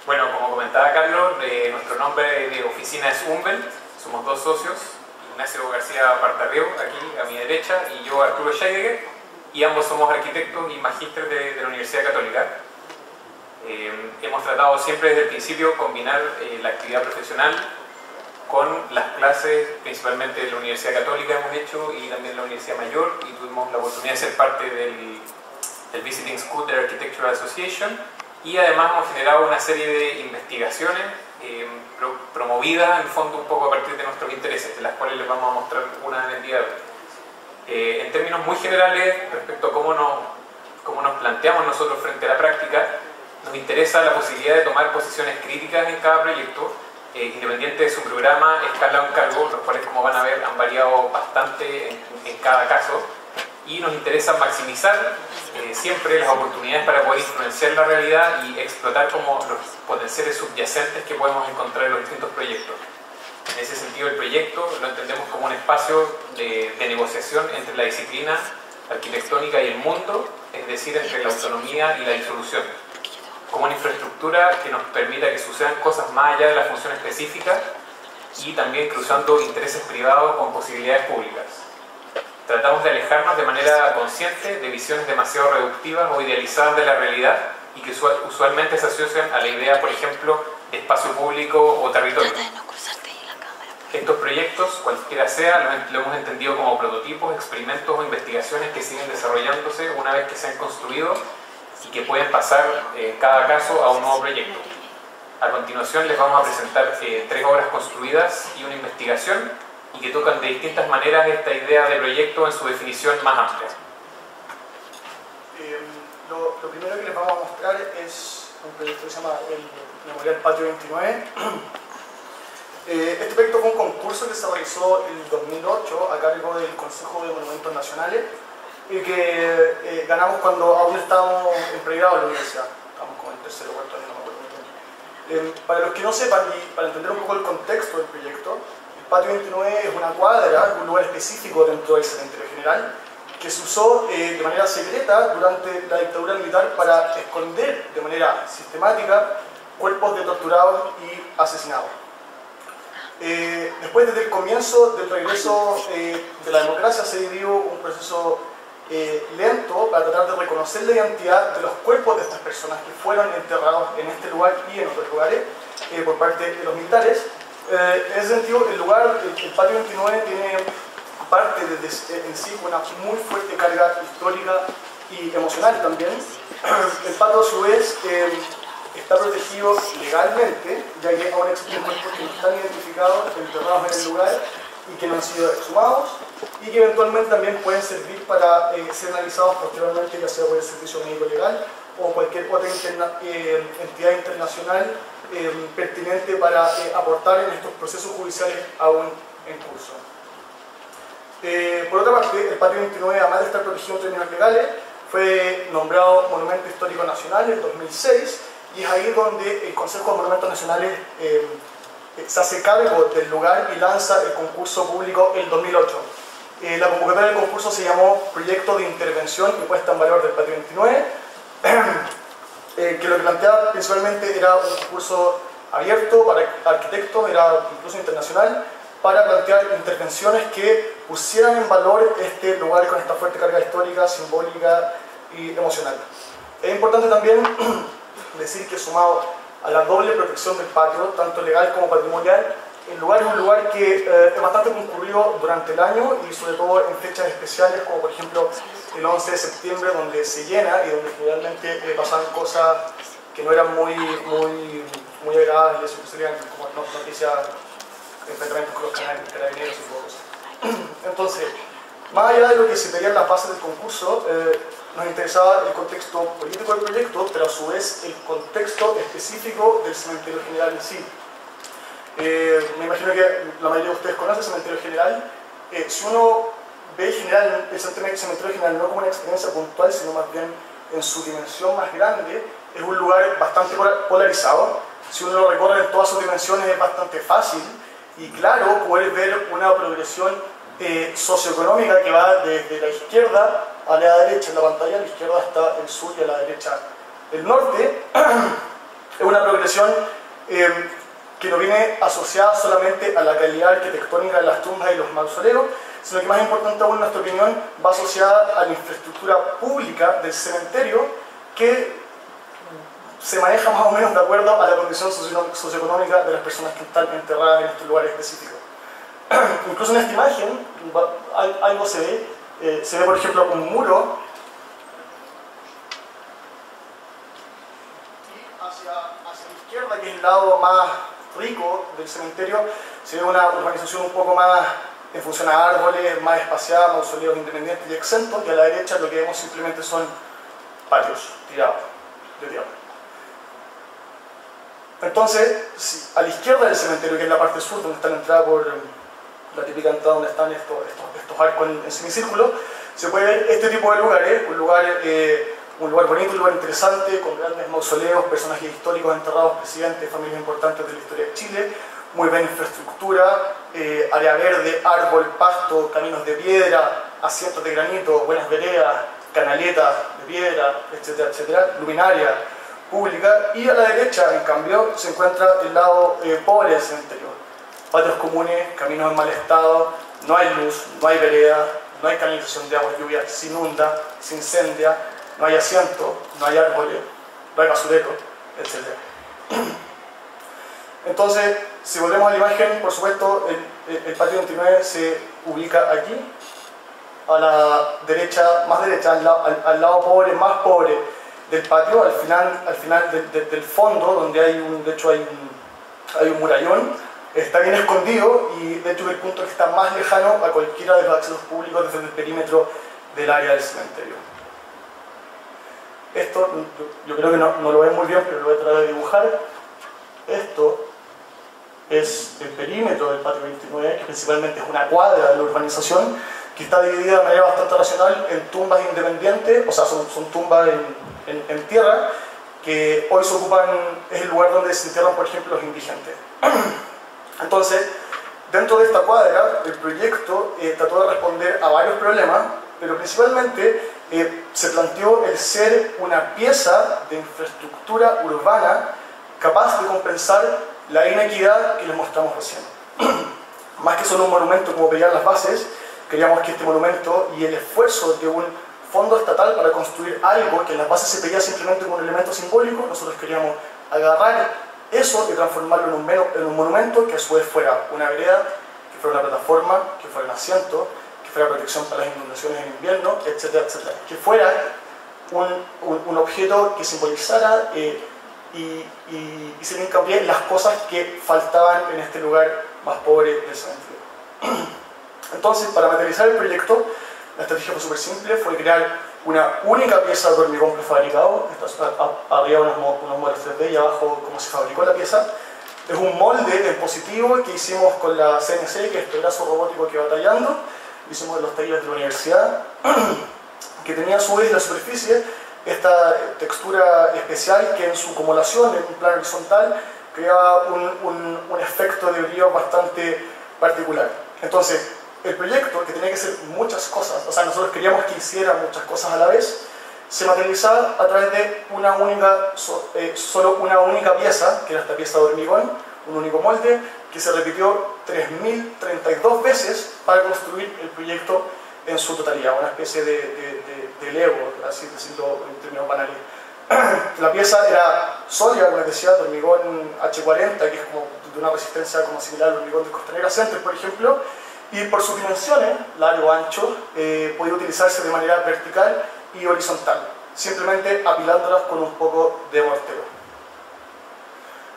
Bueno, como comentaba Carlos, nuestro nombre de oficina es Umbel, somos dos socios, Ignacio García Partarreo, aquí a mi derecha, y yo Arturo Scheidegger, y ambos somos arquitectos y magísteres de la Universidad Católica. Hemos tratado siempre desde el principio combinar la actividad profesional con las clases, principalmente de la Universidad Católica hemos hecho, y también la Universidad Mayor, y tuvimos la oportunidad de ser parte del Visiting School de la Architectural Association, y además hemos generado una serie de investigaciones promovidas en el fondo un poco a partir de nuestros intereses, de las cuales les vamos a mostrar una en el día de hoy. En términos muy generales, respecto a cómo nos planteamos nosotros frente a la práctica, nos interesa la posibilidad de tomar posiciones críticas en cada proyecto, independiente de su programa, escala o encargo, los cuales, como van a ver, han variado bastante en cada caso, y nos interesa maximizar siempre las oportunidades para poder influenciar la realidad y explotar como los potenciales subyacentes que podemos encontrar en los distintos proyectos. En ese sentido, el proyecto lo entendemos como un espacio de negociación entre la disciplina arquitectónica y el mundo, es decir, entre la autonomía y la disolución, como una infraestructura que nos permita que sucedan cosas más allá de la función específica y también cruzando intereses privados con posibilidades públicas. Tratamos de alejarnos de manera consciente de visiones demasiado reductivas o idealizadas de la realidad y que usualmente se asocian a la idea, por ejemplo, de espacio público o territorio. Estos proyectos, cualquiera sea, lo hemos entendido como prototipos, experimentos o investigaciones que siguen desarrollándose una vez que se han construido y que pueden pasar en cada caso a un nuevo proyecto. A continuación les vamos a presentar 3 obras construidas y una investigación, y que tocan de distintas maneras esta idea de proyecto en su definición más amplia. Lo primero que les vamos a mostrar es un proyecto que se llama el Memorial Patio 29. Este proyecto fue un concurso que se realizó en el 2008 a cargo del Consejo de Monumentos Nacionales y que ganamos cuando aún estábamos en pregrado en la universidad. Estamos como en tercero o cuarto año, no me acuerdo muy bien. Para los que no sepan y para entender un poco el contexto del proyecto, Patio 29 es una cuadra, un lugar específico dentro del cementerio general, que se usó de manera secreta durante la dictadura militar para esconder de manera sistemática cuerpos de torturados y asesinados. Después, desde el comienzo del regreso de la democracia, se vivió un proceso lento para tratar de reconocer la identidad de los cuerpos de estas personas que fueron enterrados en este lugar y en otros lugares por parte de los militares. En ese sentido, el Patio 29 tiene parte en sí una muy fuerte carga histórica y emocional también. El patio, a su vez, está protegido legalmente, ya que aún existen cuerpos que no están identificados, enterrados en el lugar y que no han sido exhumados, y que eventualmente también pueden servir para ser analizados posteriormente, ya sea por el Servicio Médico Legal o cualquier otra entidad internacional pertinente para aportar en estos procesos judiciales aún en curso. Por otra parte, el Patio 29, además de estar protegido en términos legales, fue nombrado Monumento Histórico Nacional en 2006, y es ahí donde el Consejo de Monumentos Nacionales se hace cargo del lugar y lanza el concurso público en 2008. La convocatoria del concurso se llamó Proyecto de Intervención y Puesta en Valor del Patio 29, que lo que planteaba principalmente era un concurso abierto para arquitectos, era incluso internacional, para plantear intervenciones que pusieran en valor este lugar con esta fuerte carga histórica, simbólica y emocional. Es importante también decir que, sumado a la doble protección del patio, tanto legal como patrimonial, el lugar es un lugar que es bastante concurrido durante el año y sobre todo en fechas especiales, como por ejemplo el 11 de septiembre, donde se llena y donde generalmente pasan cosas que no eran muy agradables, que serían como noticias, enfrentamientos con los carabineros y todo eso. Entonces, más allá de lo que se pedía en las bases del concurso, nos interesaba el contexto político del proyecto, pero a su vez el contexto específico del cementerio general en sí. Me imagino que la mayoría de ustedes conocen el cementerio general. Si uno ve el cementerio general no como una experiencia puntual, sino más bien en su dimensión más grande, es un lugar bastante polarizado. Si uno lo recorre en todas sus dimensiones es bastante fácil y claro poder ver una progresión socioeconómica que va desde la izquierda a la derecha en la pantalla. A la izquierda está el sur y a la derecha el norte. Es una progresión que no viene asociada solamente a la calidad arquitectónica de las tumbas y los mausoleos, sino que más importante aún, en nuestra opinión, va asociada a la infraestructura pública del cementerio, que se maneja más o menos de acuerdo a la condición socioeconómica de las personas que están enterradas en estos lugares específicos. Incluso en esta imagen algo se ve por ejemplo un muro, y hacia la izquierda, que es el lado más rico del cementerio, se ve una urbanización un poco más en función a árboles, más espaciada, mausoleos independientes y exentos, y a la derecha lo que vemos simplemente son patios tirados de tierra. Entonces, a la izquierda del cementerio, que es la parte sur, donde está la entrada por la típica entrada donde están estos arcos en semicírculo, se puede ver este tipo de lugares, un lugar bonito, un lugar interesante, con grandes mausoleos, personajes históricos enterrados, presidentes, familias importantes de la historia de Chile, muy buena infraestructura, área verde, árbol, pasto, caminos de piedra, asientos de granito, buenas veredas, canaletas de piedra, etcétera, etcétera, luminaria pública. Y a la derecha, en cambio, se encuentra el lado pobre del cementerio. Patios comunes, caminos en mal estado, no hay luz, no hay vereda, no hay canalización de agua lluvia, se inunda, se incendia, no hay asiento, no hay árboles, no hay basurero, etc. Entonces, si volvemos a la imagen, por supuesto, el patio 29 se ubica aquí, a la derecha, más derecha, al lado pobre, más pobre del patio, al final del fondo, donde de hecho hay un murallón. Está bien escondido y de hecho es el punto que está más lejano a cualquiera de los accesos públicos desde el perímetro del área del cementerio. Esto, yo creo que no lo ven muy bien, pero lo voy a tratar de dibujar. Esto es el perímetro del patio 29, que principalmente es una cuadra de la urbanización, que está dividida de manera bastante racional en tumbas independientes, o sea, son tumbas en tierra, que hoy se ocupan, es el lugar donde se entierran, por ejemplo, los indigentes. Entonces, dentro de esta cuadra, el proyecto trató de responder a varios problemas, pero principalmente se planteó el ser una pieza de infraestructura urbana capaz de compensar la inequidad que les mostramos recién. Más que solo un monumento como pedían las bases, queríamos que este monumento y el esfuerzo de un fondo estatal para construir algo que en las bases se pedía simplemente como un elemento simbólico, nosotros queríamos agarrar eso y transformarlo en un monumento que a su vez fuera una vereda, que fuera una plataforma, que fuera un asiento, que fuera protección para las inundaciones en invierno, etcétera, etcétera. Que fuera un objeto que simbolizara y se hincapié en las cosas que faltaban en este lugar más pobre del cementerio. Entonces, para materializar el proyecto, la estrategia fue súper simple, fue crear una única pieza de hormigón prefabricado, arriba unos modelos 3D y abajo cómo se fabricó la pieza. Es un molde en positivo que hicimos con la CNC, que es este brazo robótico que va tallando, hicimos de los talleres de la universidad, que tenía a su vez la superficie, esta textura especial que en su acumulación en un plano horizontal creaba un efecto de brillo bastante particular. Entonces, el proyecto, que tenía que hacer muchas cosas, o sea, nosotros queríamos que hiciera muchas cosas a la vez, se materializaba a través de solo una única pieza, que era esta pieza de hormigón, un único molde, que se repitió 3032 veces para construir el proyecto en su totalidad, una especie de Lego, así decirlo en términos banales. La pieza era sólida, como les decía, de hormigón H40, que es como de una resistencia como similar al hormigón de Costanera Center, por ejemplo, y por sus dimensiones, largo, ancho, podía utilizarse de manera vertical y horizontal, simplemente apilándolas con un poco de mortero.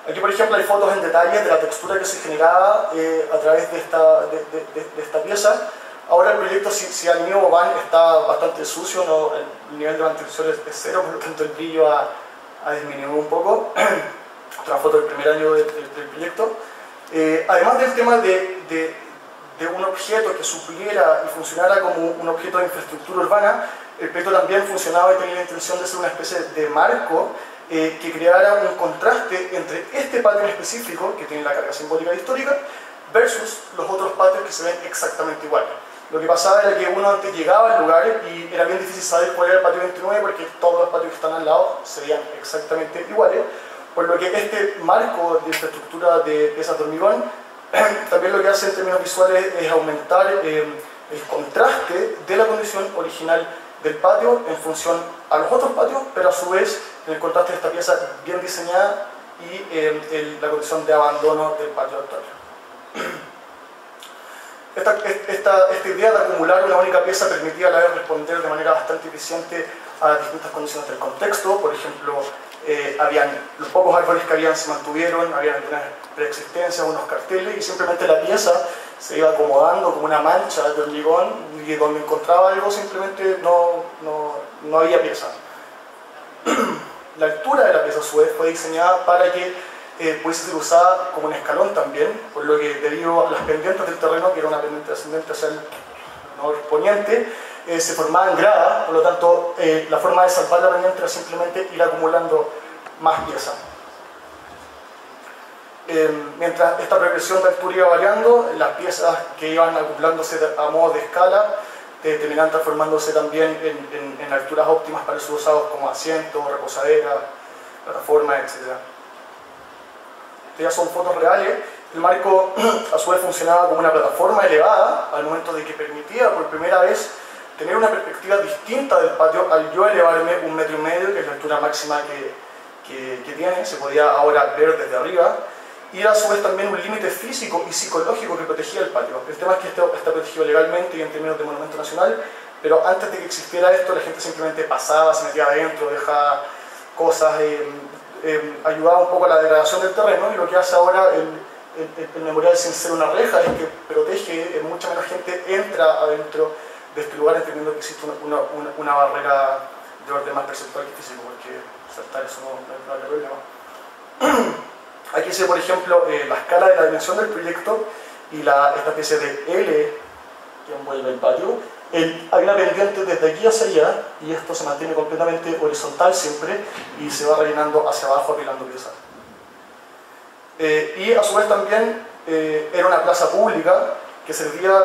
Aquí, por ejemplo, hay fotos en detalle de la textura que se generaba a través de esta pieza. Ahora el proyecto, si al mío van, está bastante sucio, ¿no? El nivel de mantención es cero, por lo tanto el brillo ha disminuido un poco. Otra foto del primer año del proyecto. Además del tema de un objeto que supliera y funcionara como un objeto de infraestructura urbana, el proyecto también funcionaba y tenía la intención de ser una especie de marco que creara un contraste entre este patio en específico, que tiene la carga simbólica e histórica, versus los otros patios que se ven exactamente iguales. Lo que pasaba era que uno antes llegaba al lugar y era bien difícil saber cuál era el patio 29 porque todos los patios que están al lado se veían exactamente iguales, Por lo que este marco de infraestructura de piezas de hormigón también lo que hace en términos visuales es aumentar el contraste de la condición original del patio en función a los otros patios, pero a su vez en el contraste de esta pieza bien diseñada y la condición de abandono del patio actual. Esta idea de acumular una única pieza permitía a la vez responder de manera bastante eficiente a distintas condiciones del contexto. Por ejemplo, los pocos árboles que habían se mantuvieron, habían algunas preexistencias, unos carteles, y simplemente la pieza se iba acomodando como una mancha de hormigón, y donde encontraba algo simplemente no había pieza. La altura de la pieza a su vez fue diseñada para que pudiese ser usada como un escalón también, por lo que debido a las pendientes del terreno, que era una pendiente ascendente hacia el norponiente, se formaban gradas, por lo tanto la forma de salvar la pendiente era simplemente ir acumulando más piezas. Mientras esta progresión de altura iba variando, las piezas que iban acumulándose a modo de escala terminaban transformándose también en alturas óptimas para ser usados como asientos, reposaderas, plataformas, etc. Estas ya son fotos reales. El marco a su vez funcionaba como una plataforma elevada al momento de que permitía por primera vez tener una perspectiva distinta del patio al yo elevarme 1,5 metros, que es la altura máxima que tiene, se podía ahora ver desde arriba, y era a su vez también un límite físico y psicológico que protegía el patio. El tema es que esto está protegido legalmente y en términos de monumento nacional, pero antes de que existiera esto la gente simplemente pasaba, se metía adentro, dejaba cosas, ayudaba un poco a la degradación del terreno, y lo que hace ahora el memorial, sin ser una reja, es que protege, mucha menos gente entra adentro de este lugar, entendiendo que existe una barrera de orden más perceptual que físico, porque saltar eso no hay problema. Aquí se ve, por ejemplo, la escala de la dimensión del proyecto y esta especie de L que envuelve el patio. Hay una pendiente desde aquí hacia allá, y esto se mantiene completamente horizontal siempre, y se va rellenando hacia abajo apilando piezas. Y a su vez también era una plaza pública que servía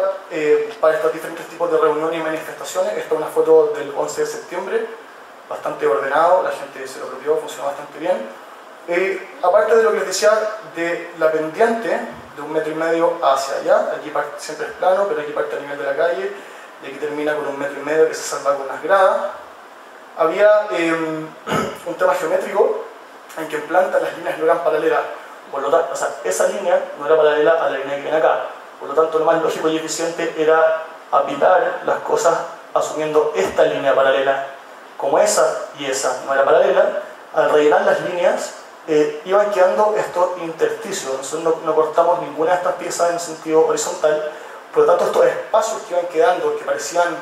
para estos diferentes tipos de reuniones y manifestaciones. Esta es una foto del 11 de septiembre, bastante ordenado, la gente se lo apropió, funcionó bastante bien. Aparte de lo que les decía de la pendiente de 1,5 metros hacia allá, aquí siempre es plano, pero aquí parte a nivel de la calle, y aquí termina con 1,5 metros que se salva con unas gradas. Había un tema geométrico en que en planta las líneas no eran paralelas, por lo tanto, o sea, esa línea no era paralela a la línea que viene acá, por lo tanto lo más lógico y eficiente era apilar las cosas asumiendo esta línea paralela. Como esa y esa no era paralela, al rellenar las líneas iban quedando estos intersticios. Nosotros no cortamos ninguna de estas piezas en sentido horizontal, por lo tanto estos espacios que iban quedando, que parecían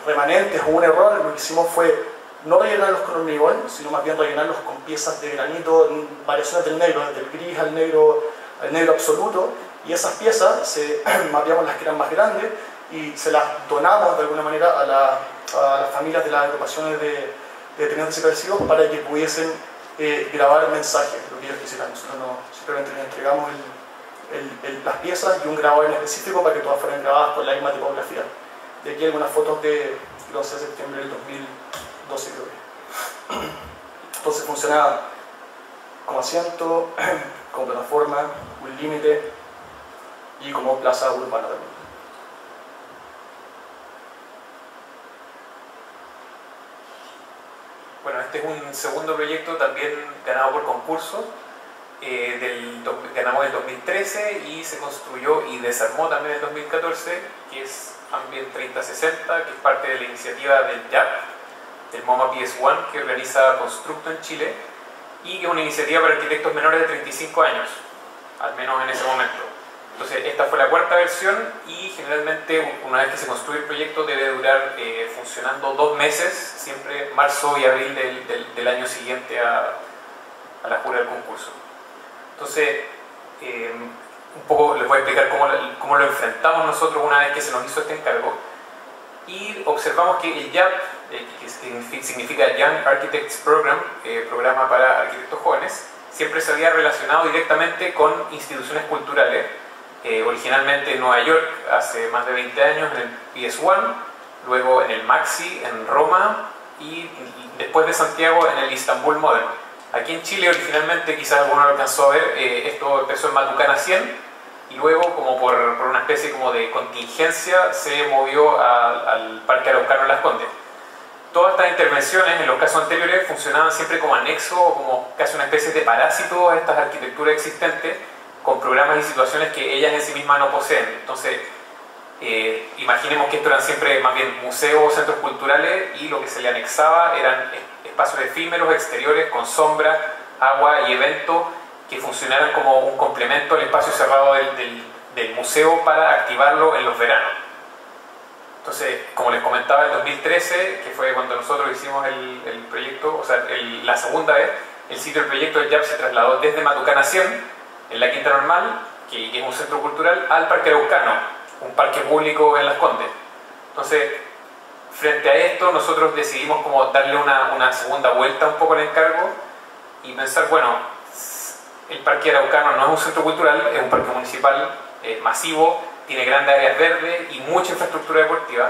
remanentes o un error, lo que hicimos fue no rellenarlos con hormigón, sino más bien rellenarlos con piezas de granito, variaciones del negro, desde el gris al negro absoluto, y esas piezas mapeamos las que eran más grandes y se las donamos de alguna manera a las familias de las agrupaciones de tenientes desaparecidos para que pudiesen grabar mensajes, lo que ellos quisieran. Nosotros simplemente les entregamos las piezas y un grabador en específico para que todas fueran grabadas con la misma tipografía. De aquí algunas fotos del 11 de septiembre del 2012, creo que. Entonces funcionaba como asiento, como plataforma, un límite y como plaza urbana también. Bueno, este es un segundo proyecto también ganado por concurso. Ganamos el 2013 y se construyó y desarmó también el 2014, que es Ambient 3060, que es parte de la iniciativa del YAP, del MoMA PS1, que organiza Constructo en Chile, y que es una iniciativa para arquitectos menores de 35 años, al menos en ese momento. Entonces, esta fue la cuarta versión, y generalmente una vez que se construye el proyecto debe durar funcionando 2 meses, siempre marzo y abril del año siguiente a la jura del concurso. Entonces, un poco les voy a explicar cómo lo enfrentamos nosotros una vez que se nos hizo este encargo, y observamos que el YAP, que significa Young Architects Program, programa para arquitectos jóvenes, siempre se había relacionado directamente con instituciones culturales, originalmente en Nueva York hace más de 20 años en el PS1, luego en el MAXI en Roma, y después de Santiago en el Istanbul Modern. Aquí en Chile originalmente, quizás alguno lo alcanzó a ver, esto empezó en Matucana 100 y luego, como por una especie como de contingencia, se movió al Parque Araucano en Las Condes. Todas estas intervenciones en los casos anteriores funcionaban siempre como anexo o como casi una especie de parásito a estas arquitecturas existentes, con programas y situaciones que ellas en sí mismas no poseen. Entonces, imaginemos que esto eran siempre más bien museos o centros culturales, y lo que se le anexaba eran espacios efímeros exteriores con sombra, agua y eventos que funcionaran como un complemento al espacio cerrado del museo para activarlo en los veranos. Entonces, como les comentaba, en 2013, que fue cuando nosotros hicimos el proyecto, o sea, la segunda vez, el sitio del proyecto del YAP se trasladó desde Matucana 100, en la Quinta Normal, que es un centro cultural, al Parque Araucano, un parque público en Las Condes. Entonces, frente a esto, nosotros decidimos como darle una segunda vuelta un poco al encargo y pensar, bueno, el Parque Araucano no es un centro cultural, es un parque municipal masivo, tiene grandes áreas verdes y mucha infraestructura deportiva,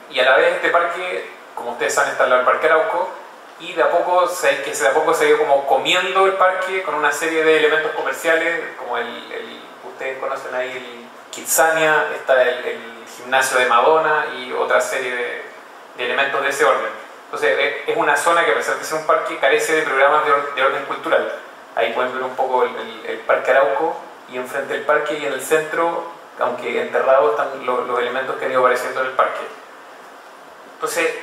y a la vez este parque, como ustedes saben, está al lado del Parque Arauco, y de a poco se ha ido como comiendo el parque con una serie de elementos comerciales, como ustedes conocen ahí el Kitsania, está el gimnasio de Madonna y otra serie de elementos de ese orden. Entonces es una zona que, a pesar de ser un parque, carece de programas de orden cultural. Ahí pueden ver un poco el Parque Arauco, y enfrente del parque y en el centro, aunque enterrados, están los elementos que han ido apareciendo en el parque. Entonces,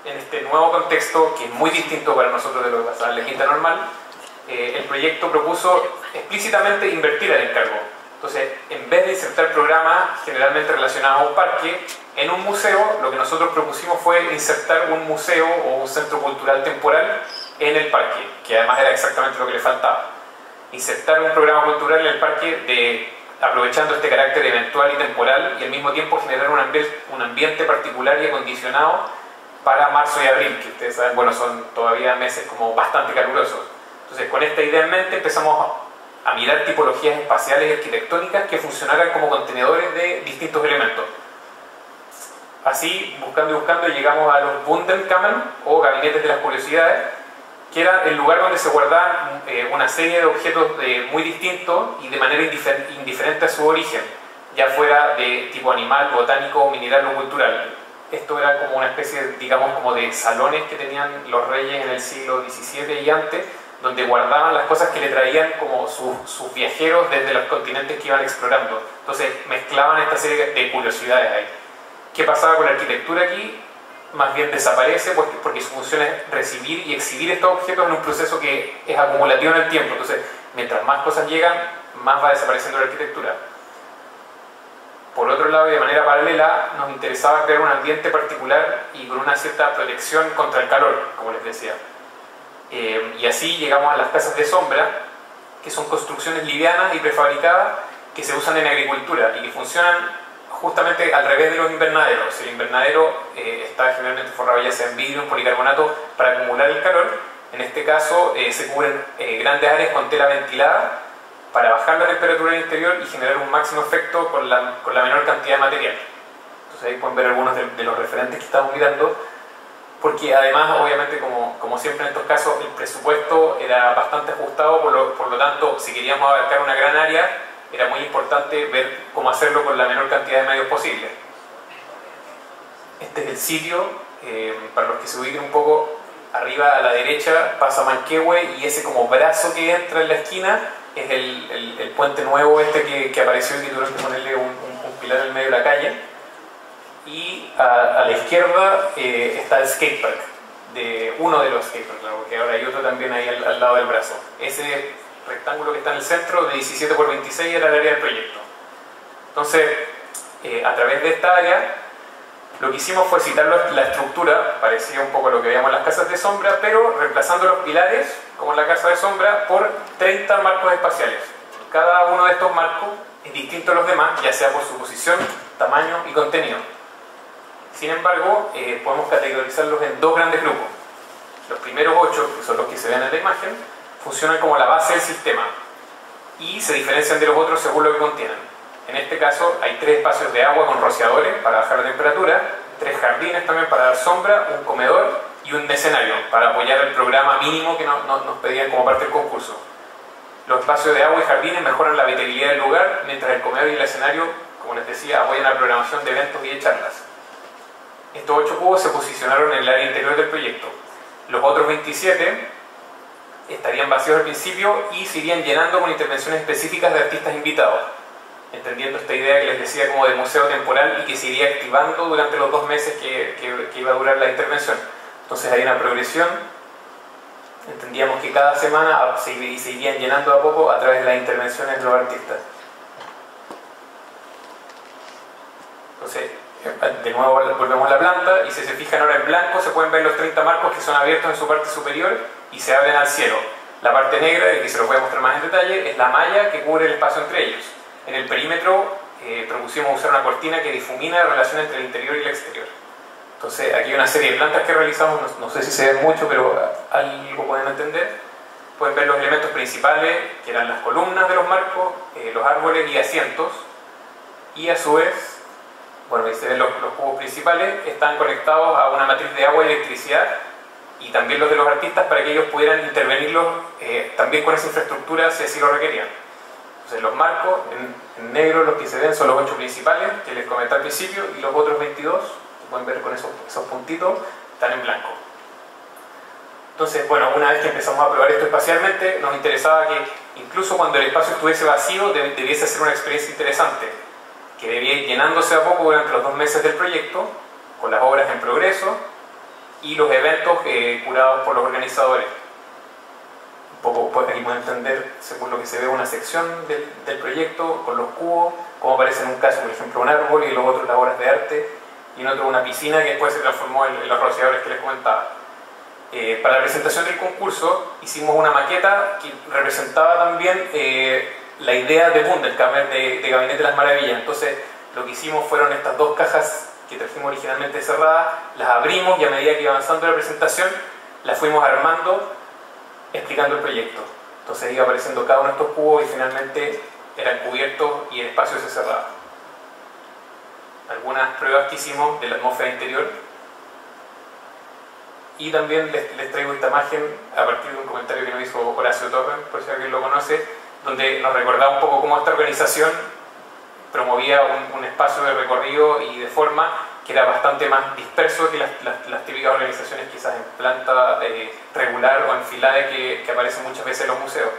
en este nuevo contexto, que es muy distinto para nosotros de lo que pasaba en la Quinta Normal, el proyecto propuso explícitamente invertir el encargo. Entonces, en vez de insertar programas generalmente relacionados a un parque en un museo, lo que nosotros propusimos fue insertar un museo o un centro cultural temporal en el parque, que además era exactamente lo que le faltaba. Insertar un programa cultural en el parque aprovechando este carácter eventual y temporal, y al mismo tiempo generar un ambiente particular y acondicionado para marzo y abril, que ustedes saben, bueno, son todavía meses como bastante calurosos. Entonces, con esta idea en mente, empezamos a mirar tipologías espaciales y arquitectónicas que funcionaran como contenedores de distintos elementos. Así, buscando y buscando, llegamos a los Wunderkammern, o gabinetes de las curiosidades, que era el lugar donde se guardaban una serie de objetos muy distintos y de manera indiferente a su origen, ya fuera de tipo animal, botánico, mineral o cultural. Esto era como una especie, digamos, como de salones que tenían los reyes en el siglo XVII y antes, donde guardaban las cosas que le traían como sus viajeros desde los continentes que iban explorando. Entonces mezclaban esta serie de curiosidades ahí. ¿Qué pasaba con la arquitectura aquí? Más bien desaparece, porque su función es recibir y exhibir estos objetos en un proceso que es acumulativo en el tiempo. Entonces, mientras más cosas llegan, más va desapareciendo la arquitectura. Por otro lado, y de manera paralela, nos interesaba crear un ambiente particular y con una cierta protección contra el calor, como les decía. Y así llegamos a las casas de sombra, que son construcciones livianas y prefabricadas que se usan en agricultura y que funcionan justamente al revés de los invernaderos. El invernadero está generalmente forrado ya sea en vidrio o en policarbonato para acumular el calor. En este caso se cubren grandes áreas con tela ventilada para bajar la temperatura del interior y generar un máximo efecto con la menor cantidad de material. Entonces ahí pueden ver algunos de los referentes que estamos mirando, porque además, obviamente, como siempre en estos casos, el presupuesto era bastante ajustado, por lo tanto, si queríamos abarcar una gran área, era muy importante ver cómo hacerlo con la menor cantidad de medios posible. Este es el sitio, para los que se ubiquen un poco, arriba a la derecha pasa Manquehue, y ese como brazo que entra en la esquina es el puente nuevo que apareció, y que tuvieron que ponerle un pilar en el medio de la calle. Y a la izquierda está el skatepark, uno de los skateparks, porque ahora hay otro también ahí al lado del brazo. Ese rectángulo que está en el centro, de 17 por 26, era el área del proyecto. Entonces, a través de esta área, lo que hicimos fue citar la estructura, parecía un poco lo que veíamos en las casas de sombra, pero reemplazando los pilares, como en la casa de sombra, por 30 marcos espaciales. Cada uno de estos marcos es distinto a los demás, ya sea por su posición, tamaño y contenido. Sin embargo, podemos categorizarlos en dos grandes grupos. Los primeros 8, que son los que se ven en la imagen, funcionan como la base del sistema y se diferencian de los otros según lo que contienen. En este caso hay 3 espacios de agua con rociadores para bajar la temperatura, 3 jardines también para dar sombra, un comedor y un escenario para apoyar el programa mínimo que nos pedían como parte del concurso. Los espacios de agua y jardines mejoran la habitabilidad del lugar, mientras el comedor y el escenario, como les decía, apoyan la programación de eventos y de charlas. Estos 8 cubos se posicionaron en el área interior del proyecto. Los otros 27 estarían vacíos al principio y se irían llenando con intervenciones específicas de artistas invitados, entendiendo esta idea que les decía como de museo temporal y que se iría activando durante los 2 meses que iba a durar la intervención. Entonces hay una progresión. Entendíamos que cada semana se irían llenando a poco a través de las intervenciones de los artistas. Entonces, de nuevo volvemos a la planta y si se fijan ahora en blanco se pueden ver los 30 marcos que son abiertos en su parte superior y se abren al cielo. La parte negra, y que se los voy a mostrar más en detalle, es la malla que cubre el espacio entre ellos. En el perímetro propusimos usar una cortina que difumina la relación entre el interior y el exterior. Entonces aquí hay una serie de plantas que realizamos, no sé si se ven mucho, pero algo pueden entender. Pueden ver los elementos principales, que eran las columnas de los marcos, los árboles y asientos, y a su vez, bueno, ahí se ven los cubos principales, están conectados a una matriz de agua y electricidad, y también los de los artistas para que ellos pudieran intervenirlos también con esa infraestructura si así lo requerían. Entonces los marcos, en negro los que se ven son los 8 principales, que les comenté al principio, y los otros 22, que pueden ver con esos puntitos, están en blanco. Entonces, bueno, una vez que empezamos a probar esto espacialmente, nos interesaba que incluso cuando el espacio estuviese vacío, debiese ser una experiencia interesante, que debía ir llenándose a poco durante los 2 meses del proyecto, con las obras en progreso y los eventos curados por los organizadores. Un poco aquí pueden entender, según lo que se ve, una sección del proyecto con los cubos, como aparece en un caso, por ejemplo, un árbol, y en los otros las obras de arte, y en otro una piscina que después se transformó en los rociadores que les comentaba. Para la presentación del concurso hicimos una maqueta que representaba también la idea de Wunderkammer, de Gabinete de las Maravillas. Entonces lo que hicimos fueron estas 2 cajas que trajimos originalmente cerradas, las abrimos y a medida que iba avanzando la presentación las fuimos armando explicando el proyecto. Entonces iba apareciendo cada uno de estos cubos y finalmente eran cubiertos y el espacio se cerraba. Algunas pruebas que hicimos de la atmósfera interior, y también les traigo esta imagen a partir de un comentario que nos hizo Horacio Torres, por si alguien lo conoce, donde nos recordaba un poco cómo esta organización promovía un espacio de recorrido y de forma que era bastante más disperso que las típicas organizaciones quizás en planta regular o en filade que aparecen muchas veces en los museos.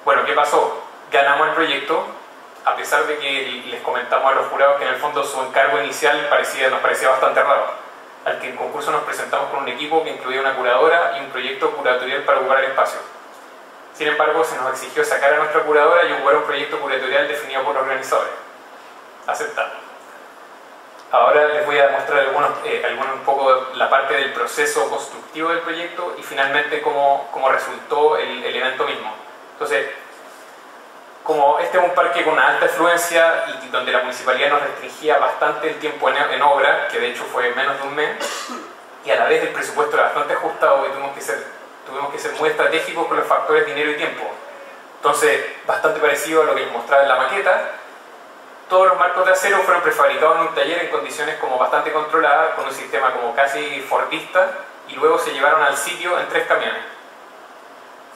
Bueno, ¿qué pasó? Ganamos el proyecto, a pesar de que les comentamos a los jurados que en el fondo su encargo inicial nos parecía bastante raro. Al que en concurso nos presentamos con un equipo que incluía una curadora y un proyecto curatorial para ocupar el espacio. Sin embargo, se nos exigió sacar a nuestra curadora y ocupar un proyecto curatorial definido por los organizadores. Aceptado. Ahora les voy a mostrar un poco la parte del proceso constructivo del proyecto y finalmente cómo resultó el evento mismo. Entonces, como este es un parque con una alta afluencia y donde la municipalidad nos restringía bastante el tiempo en obra, que de hecho fue menos de un mes, y a la vez el presupuesto era bastante ajustado y tuvimos que ser muy estratégicos con los factores dinero y tiempo. Entonces, bastante parecido a lo que les mostraba en la maqueta, todos los marcos de acero fueron prefabricados en un taller en condiciones como bastante controladas, con un sistema como casi fordista, y luego se llevaron al sitio en 3 camiones.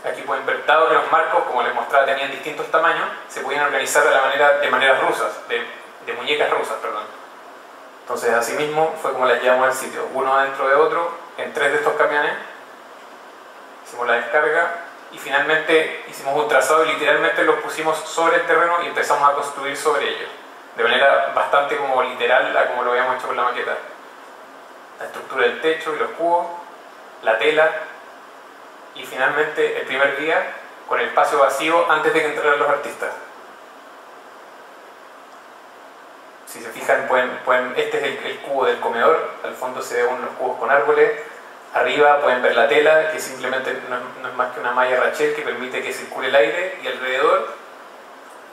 Aquí pueden ver, dado que los marcos, como les mostraba, tenían distintos tamaños, se podían organizar de maneras rusas, de muñecas rusas, perdón. Entonces, así mismo fue como las llevamos al sitio, uno dentro de otro, en 3 de estos camiones. Hicimos la descarga y finalmente hicimos un trazado y literalmente los pusimos sobre el terreno y empezamos a construir sobre ellos, de manera bastante como literal a como lo habíamos hecho con la maqueta. La estructura del techo y los cubos, la tela, y finalmente el primer día con el espacio vacío antes de que entraran los artistas. Si se fijan, este es el cubo del comedor, al fondo se ven los cubos con árboles, arriba pueden ver la tela, que simplemente no es más que una malla rachel que permite que circule el aire, y alrededor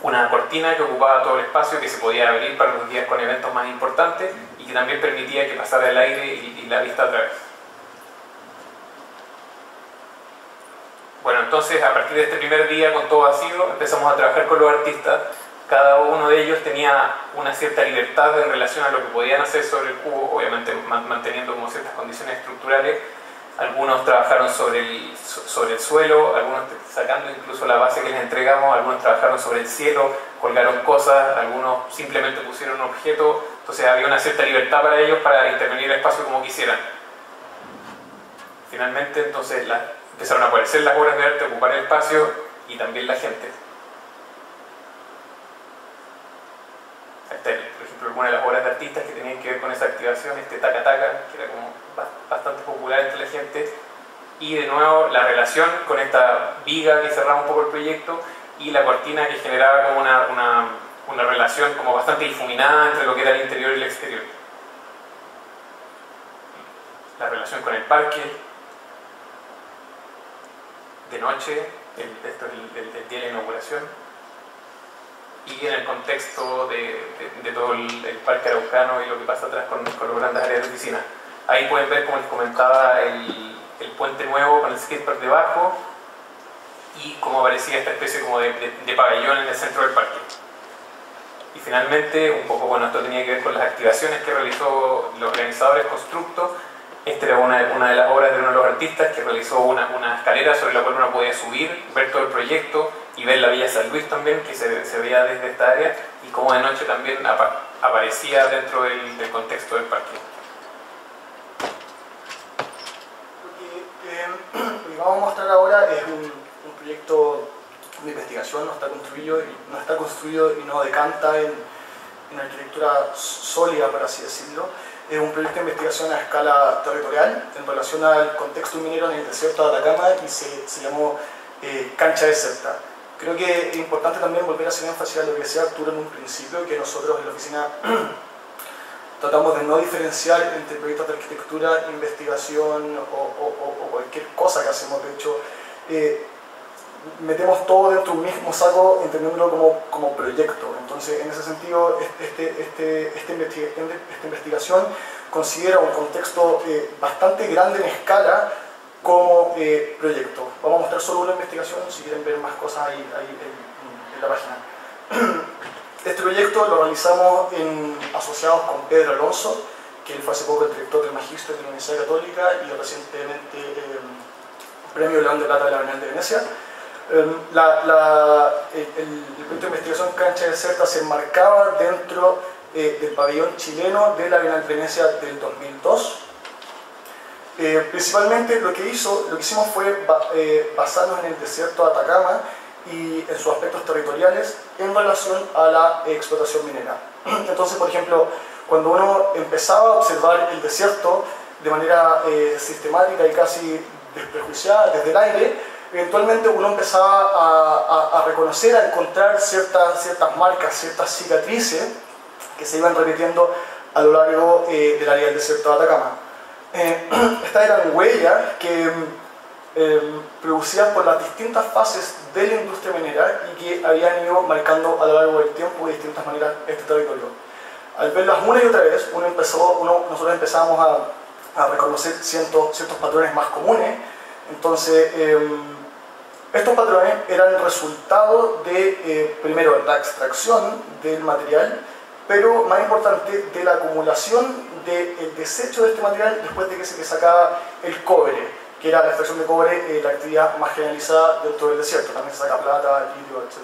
una cortina que ocupaba todo el espacio, que se podía abrir para los días con eventos más importantes y que también permitía que pasara el aire y la vista a través. Bueno, entonces a partir de este primer día con todo vacío empezamos a trabajar con los artistas. Cada uno de ellos tenía una cierta libertad en relación a lo que podían hacer sobre el cubo, obviamente manteniendo como ciertas condiciones estructurales, algunos trabajaron sobre el suelo, algunos sacando incluso la base que les entregamos, algunos trabajaron sobre el cielo, colgaron cosas, algunos simplemente pusieron un objeto, entonces había una cierta libertad para ellos para intervenir en el espacio como quisieran. Finalmente entonces empezaron a aparecer las obras de arte, ocupar el espacio y también la gente. Por ejemplo, algunas de las obras de artistas que tenían que ver con esa activación, taca taca, que era como bastante popular entre la gente, y de nuevo la relación con esta viga que cerraba un poco el proyecto y la cortina que generaba como una relación como bastante difuminada entre lo que era el interior y el exterior. La relación con el parque, de noche, esto es el día de la inauguración, y en el contexto de todo el parque araucano y lo que pasa atrás con las grandes áreas de oficina. Ahí pueden ver, como les comentaba, el puente nuevo con el skatepark debajo y cómo aparecía esta especie como de pabellón en el centro del parque. Y finalmente, un poco, bueno, esto tenía que ver con las activaciones que realizó los organizadores Constructo. Esta era una de las obras de uno de los artistas que realizó una escalera sobre la cual uno podía subir, ver todo el proyecto y ver la Villa San Luis también, que se veía desde esta área, y cómo de noche también aparecía dentro del contexto del parque. Lo que vamos a mostrar ahora es un proyecto de investigación, no está construido y no decanta en arquitectura sólida, por así decirlo. Es un proyecto de investigación a escala territorial en relación al contexto minero en el desierto de Atacama y se llamó Cancha Deserta. Creo que es importante también volver a hacer énfasis a lo que decía Arturo en un principio, que nosotros en la oficina tratamos de no diferenciar entre proyectos de arquitectura, investigación o cualquier cosa que hacemos. De hecho, metemos todo dentro de un mismo saco, entendiéndolo como proyecto. Entonces, en ese sentido, esta investigación considera un contexto bastante grande en escala como proyecto. Vamos a mostrar solo una investigación, si quieren ver más cosas ahí en la página. Este proyecto lo realizamos asociados con Pedro Alonso, que él fue hace poco el director del Magíster de la Universidad Católica y recientemente Premio León de Plata de la Bienal de Venecia. El proyecto de investigación Cancha Deserta se enmarcaba dentro del pabellón chileno de la Bienal de Venecia del 2002. Principalmente lo que hicimos fue basarnos en el desierto de Atacama y en sus aspectos territoriales en relación a la explotación minera. Entonces, por ejemplo, cuando uno empezaba a observar el desierto de manera sistemática y casi desprejuiciada desde el aire, eventualmente uno empezaba a reconocer, a encontrar ciertas marcas, ciertas cicatrices que se iban repitiendo a lo largo del área del desierto de Atacama. Estas eran huellas que producidas por las distintas fases de la industria minera y que habían ido marcando a lo largo del tiempo de distintas maneras este territorio. Al verlas una y otra vez, nosotros empezamos a reconocer ciertos patrones más comunes. Entonces, estos patrones eran el resultado de, primero, la extracción del material, pero más importante, de la acumulación del desecho de este material después de que se le sacaba el cobre, que era la extracción de cobre, la actividad más generalizada dentro del desierto. También se saca plata, litio, etc.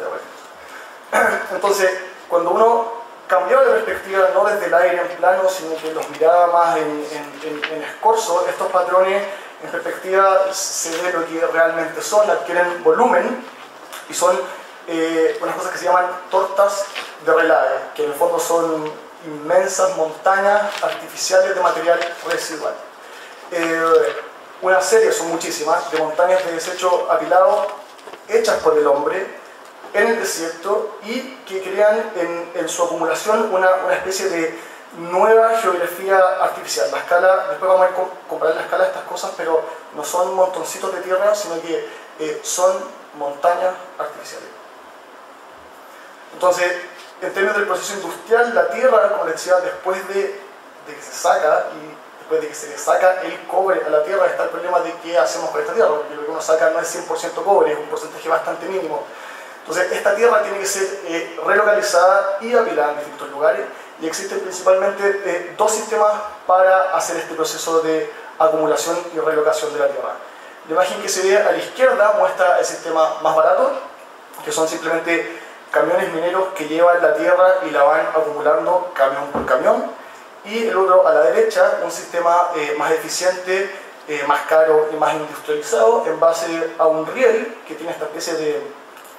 Entonces, cuando uno cambiaba la perspectiva, no desde el aire en plano, sino que los miraba más en escorzo, estos patrones en perspectiva se ve lo que realmente son, adquieren volumen y son unas cosas que se llaman tortas de relave, que en el fondo son inmensas montañas artificiales de material residual. Una serie, son muchísimas, de montañas de desecho apilado hechas por el hombre en el desierto y que crean en su acumulación una especie de nueva geografía artificial. La escala, después vamos a comparar la escala de estas cosas, pero no son montoncitos de tierra, sino que son montañas artificiales. Entonces, en términos del proceso industrial, la tierra, como les decía, después de que se saca y después de que se le saca el cobre a la tierra, está el problema de qué hacemos con esta tierra, porque lo que uno saca no es 100% cobre, es un porcentaje bastante mínimo. Entonces, esta tierra tiene que ser relocalizada y apilada en distintos lugares, y existen principalmente dos sistemas para hacer este proceso de acumulación y relocación de la tierra. La imagen que se ve a la izquierda muestra el sistema más barato, que son simplemente camiones mineros que llevan la tierra y la van acumulando camión por camión, y el otro a la derecha, un sistema más eficiente, más caro y más industrializado, en base a un riel que tiene esta especie de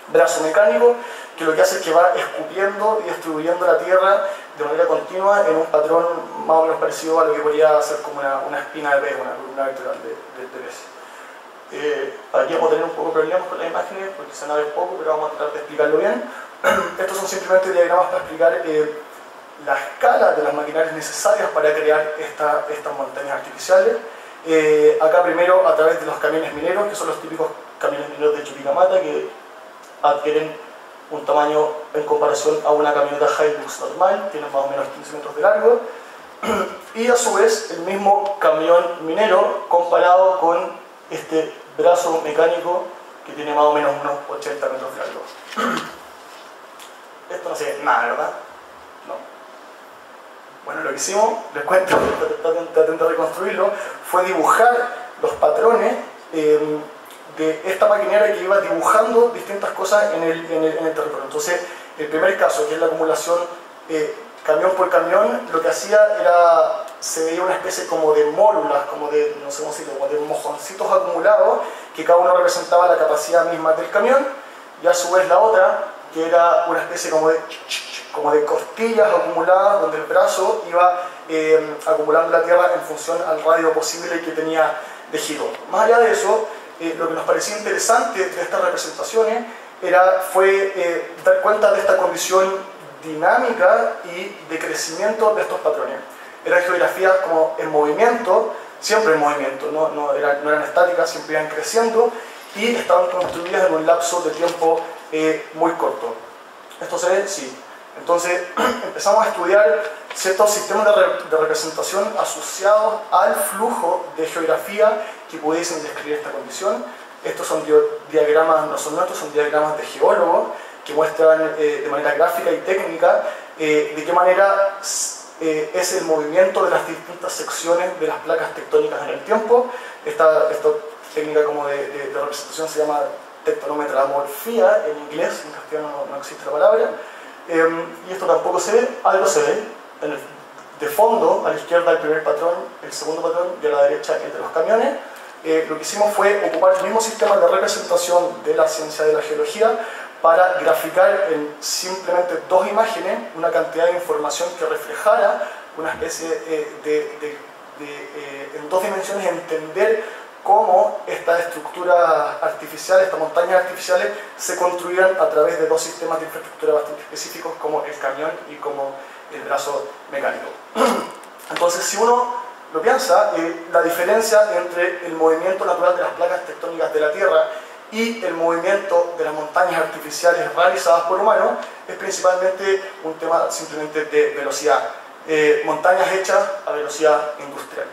brazo mecánico que lo que hace es que va escupiendo y distribuyendo la tierra de manera continua en un patrón más o menos parecido a lo que podría ser como una espina de pez, una columna vertebral de pez. Aquí vamos a tener un poco de problemas con las imágenes porque se van a ver poco, pero vamos a tratar de explicarlo bien. Estos son simplemente diagramas para explicar la escala de las maquinarias necesarias para crear estas montañas artificiales. Acá primero a través de los camiones mineros, que son los típicos camiones mineros de Chuquicamata, que adquieren un tamaño en comparación a una camioneta Hilux normal, tienen más o menos 15 metros de largo, y a su vez el mismo camión minero comparado con este brazo mecánico que tiene más o menos unos 80 metros de largo. Esto no se ve nada, ¿verdad? No. Bueno, lo que hicimos, les cuento, traten de reconstruirlo, fue dibujar los patrones de esta maquinaria que iba dibujando distintas cosas en el territorio. Entonces, el primer caso, que es la acumulación camión por camión, lo que hacía era, se veía una especie como de mórulas, como de, no sé cómo decirlo, como de mojoncitos acumulados, que cada uno representaba la capacidad misma del camión, y a su vez la otra, que era una especie como de costillas acumuladas, donde el brazo iba acumulando la tierra en función al radio posible que tenía de giro. Más allá de eso, lo que nos parecía interesante de estas representaciones fue dar cuenta de esta condición dinámica y de crecimiento de estos patrones. Eran geografías como en movimiento, siempre en movimiento, no eran estáticas, siempre iban creciendo y estaban construidas en un lapso de tiempo muy corto. ¿Esto se ve? Sí. Entonces empezamos a estudiar ciertos sistemas de representación asociados al flujo de geografía que pudiesen describir esta condición. Estos son diagramas, no son nuestros, son diagramas de geólogos que muestran de manera gráfica y técnica de qué manera es el movimiento de las distintas secciones de las placas tectónicas en el tiempo. Esta técnica como de representación se llama tectonometramorfía en inglés, en castellano no existe la palabra. Y esto tampoco se ve, algo se ve. De fondo, a la izquierda el primer patrón, el segundo patrón, y a la derecha el de los camiones. Lo que hicimos fue ocupar el mismo sistema de representación de la ciencia de la geología para graficar en simplemente dos imágenes una cantidad de información que reflejara una especie en dos dimensiones, entender cómo estas estructuras artificiales, estas montañas artificiales, se construían a través de dos sistemas de infraestructura bastante específicos como el camión y como el brazo mecánico. Entonces, si uno lo piensa, la diferencia entre el movimiento natural de las placas tectónicas de la Tierra y el movimiento de las montañas artificiales realizadas por humanos es principalmente un tema simplemente de velocidad. Montañas hechas a velocidad industrial.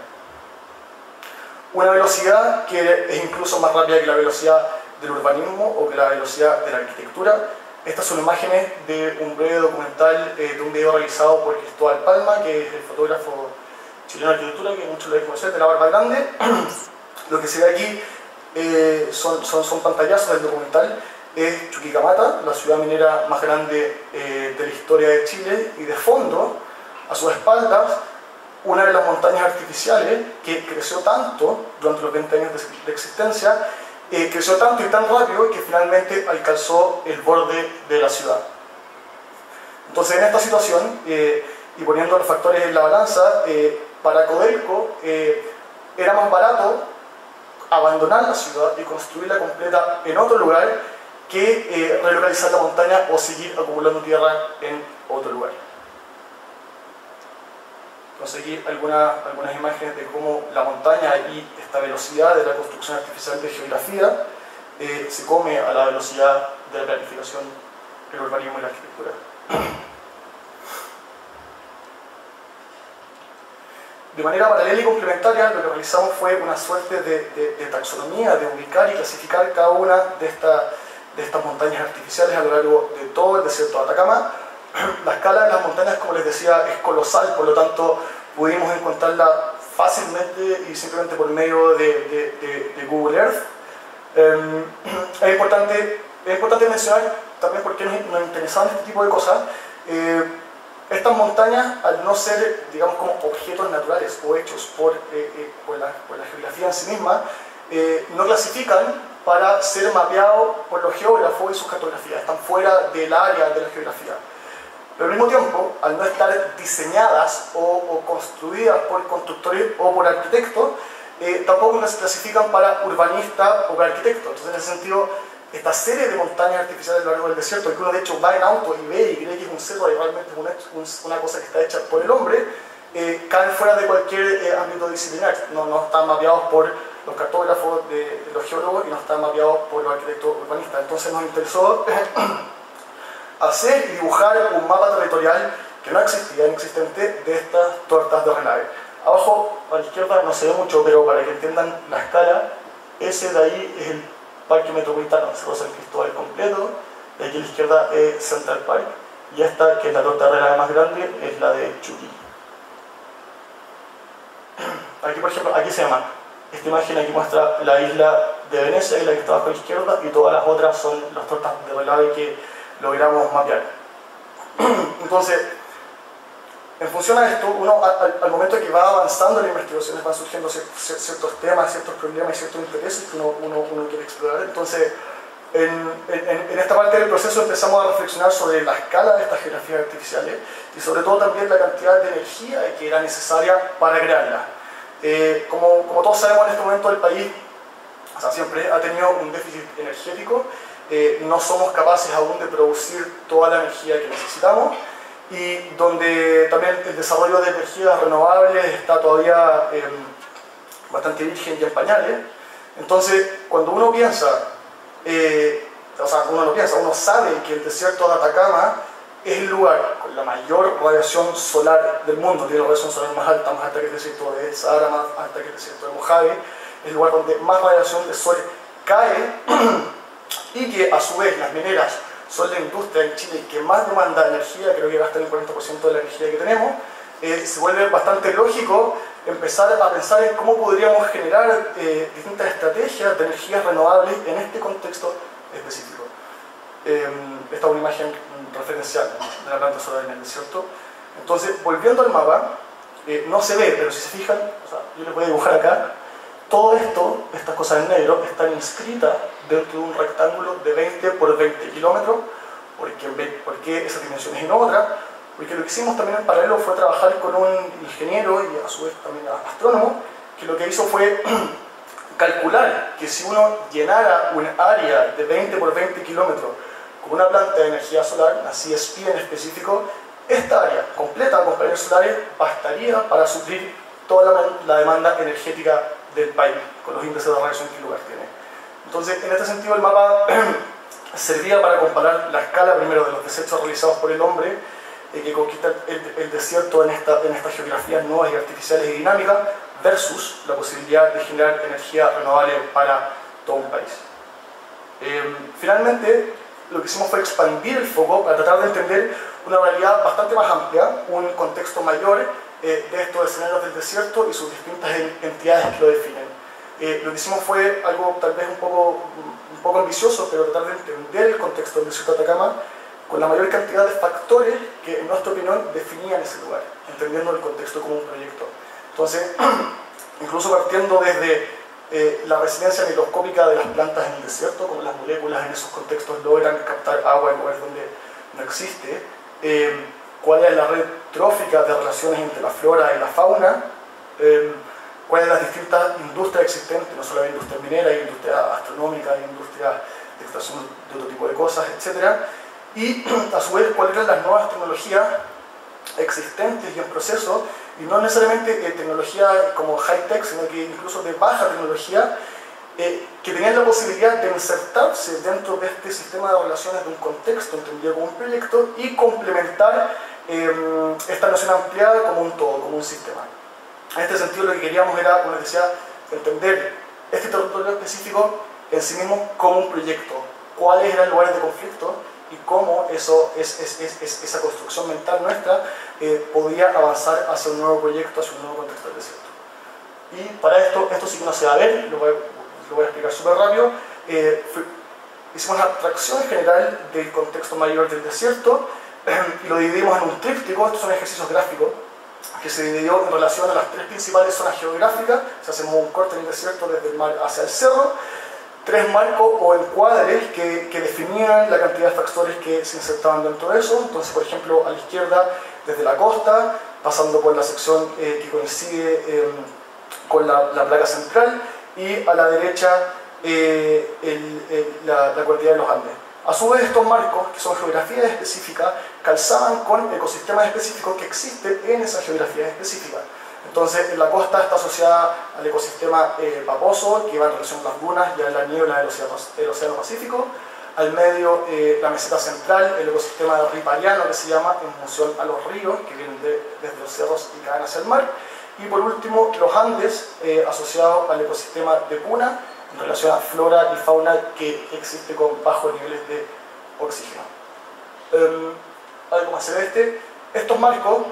Una velocidad que es incluso más rápida que la velocidad del urbanismo o que la velocidad de la arquitectura. Estas son imágenes de un breve documental, de un video realizado por Cristóbal Palma, que es el fotógrafo chileno de arquitectura, que muchos lo deben conocer, de la Barba Grande. Lo que se ve aquí son pantallazos del documental. Es Chuquicamata, la ciudad minera más grande de la historia de Chile, y de fondo, a sus espaldas, una de las montañas artificiales que creció tanto durante los 20 años de existencia, creció tanto y tan rápido que finalmente alcanzó el borde de la ciudad. Entonces, en esta situación, y poniendo los factores en la balanza, para Codelco era más barato abandonar la ciudad y construirla completa en otro lugar que relocalizar la montaña o seguir acumulando tierra en otro lugar. Conseguí algunas imágenes de cómo la montaña y esta velocidad de la construcción artificial de geografía se come a la velocidad de la planificación, el urbanismo y la arquitectura. De manera paralela y complementaria, lo que realizamos fue una suerte de taxonomía, de ubicar y clasificar cada una de estas montañas artificiales a lo largo de todo el desierto de Atacama. La escala de las montañas, como les decía, es colosal, por lo tanto pudimos encontrarla fácilmente y simplemente por medio de Google Earth. Es importante mencionar también porque nos interesan este tipo de cosas. Estas montañas, al no ser, digamos, como objetos naturales o hechos por la geografía en sí misma, no clasifican para ser mapeados por los geógrafos y sus cartografías. Están fuera del área de la geografía. Pero al mismo tiempo, al no estar diseñadas o construidas por constructores o por arquitectos, tampoco las clasifican para urbanistas o para arquitectos. Entonces, en ese sentido, esta serie de montañas artificiales a lo largo del desierto, que uno de hecho va en auto y ve y cree que es un cerro y realmente es una cosa que está hecha por el hombre, caen fuera de cualquier ámbito disciplinar. No están mapeados por los cartógrafos de los geólogos y no están mapeados por los arquitectos urbanistas. Entonces nos interesó hacer y dibujar un mapa territorial que no existía, inexistente, de estas tortas de relieve. Abajo, a la izquierda, no se ve mucho, pero para que entiendan la escala, ese de ahí es el Parque Metropolitano de Cerro San Cristóbal completo, de aquí a la izquierda es Central Park, y esta, que es la torta de relieve más grande, es la de Chuquillo. Aquí, por ejemplo, aquí se llama, esta imagen aquí muestra la isla de Venecia, y la que está abajo a la izquierda, y todas las otras son las tortas de relieve que logramos mapear. Entonces, en función a esto, uno al momento que va avanzando en la investigación van surgiendo ciertos temas, ciertos problemas y ciertos intereses que uno quiere explorar. Entonces, en esta parte del proceso empezamos a reflexionar sobre la escala de estas geografías artificiales y sobre todo también la cantidad de energía que era necesaria para crearlas. Como todos sabemos, en este momento el país, o sea, siempre ha tenido un déficit energético. No somos capaces aún de producir toda la energía que necesitamos y donde también el desarrollo de energías renovables está todavía bastante virgen y en pañales. Entonces, cuando uno piensa, uno sabe que el desierto de Atacama es el lugar con la mayor radiación solar del mundo, tiene la radiación solar más alta que el desierto de Sahara, más alta que el desierto de Mojave, es el lugar donde más radiación de sol cae y que a su vez las mineras son la industria en Chile que más demanda energía, creo que gasta el 40% de la energía que tenemos, se vuelve bastante lógico empezar a pensar en cómo podríamos generar distintas estrategias de energías renovables en este contexto específico. Esta es una imagen referencial de la planta solar en el desierto. Entonces, volviendo al mapa, no se ve, pero si se fijan, yo les voy a dibujar acá, todo esto, estas cosas en negro, están inscritas dentro de un rectángulo de 20 por 20 kilómetros. ¿Por qué esas dimensiones y no otras? Porque lo que hicimos también en paralelo fue trabajar con un ingeniero y a su vez también astrónomo, que lo que hizo fue calcular que si uno llenara un área de 20 por 20 kilómetros con una planta de energía solar, la CSP en específico, esta área completa con paneles solares bastaría para suplir toda la demanda energética del país, con los índices de radiación que el lugar tiene. Entonces, en este sentido, el mapa servía para comparar la escala primero de los desechos realizados por el hombre que conquista el desierto en estas geografías nuevas y artificiales y dinámicas versus la posibilidad de generar energía renovable para todo un país. Finalmente, lo que hicimos fue expandir el foco para tratar de entender una realidad bastante más amplia, un contexto mayor de estos escenarios del desierto y sus distintas entidades que lo definen. Lo que hicimos fue algo tal vez un poco ambicioso, pero tratar de entender el contexto del desierto de Atacama con la mayor cantidad de factores que, en nuestra opinión, definían ese lugar, entendiendo el contexto como un proyecto. Entonces, incluso partiendo desde la resiliencia microscópica de las plantas en el desierto, como las moléculas en esos contextos logran captar agua en lugares donde no existe, cuál es la red trófica de relaciones entre la flora y la fauna, cuáles son las distintas industrias existentes, no solo la industria minera, industria astronómica, industria de extracción de otro tipo de cosas, etc. Y a su vez cuáles eran las nuevas tecnologías existentes y en proceso, y no necesariamente tecnología como high-tech, sino que incluso de baja tecnología, que tenían la posibilidad de insertarse dentro de este sistema de relaciones de un contexto entendido como un proyecto y complementar esta noción ampliada como un todo, como un sistema. En este sentido lo que queríamos era, como les decía, entender este territorio específico en sí mismo como un proyecto, cuáles eran lugares de conflicto y cómo esa construcción mental nuestra podía avanzar hacia un nuevo proyecto, hacia un nuevo contexto del desierto. Y para esto sí que no se va a ver, lo voy a explicar súper rápido. Hicimos una abstracción general del contexto mayor del desierto y lo dividimos en un tríptico. Estos son ejercicios gráficos que se dividió en relación a las tres principales zonas geográficas. Si hacemos un corte en el desierto desde el mar hacia el cerro, tres marcos o encuadres que definían la cantidad de factores que se insertaban dentro de eso. Entonces, por ejemplo, a la izquierda, desde la costa, pasando por la sección que coincide con la placa central, y a la derecha la cordillera de los Andes. A su vez, estos marcos, que son geografías específicas, calzaban con ecosistemas específicos que existen en esa geografía específica. Entonces, en la costa está asociada al ecosistema paposo, que va en relación a las dunas y a la niebla del Océano Pacífico. Al medio, la meseta central, el ecosistema ripariano, que se llama, en función a los ríos que vienen desde los cerros y caen hacia el mar. Y por último, los Andes, asociados al ecosistema de Puna, en relación a flora y fauna que existe con bajos niveles de oxígeno. Algo más celeste. Estos marcos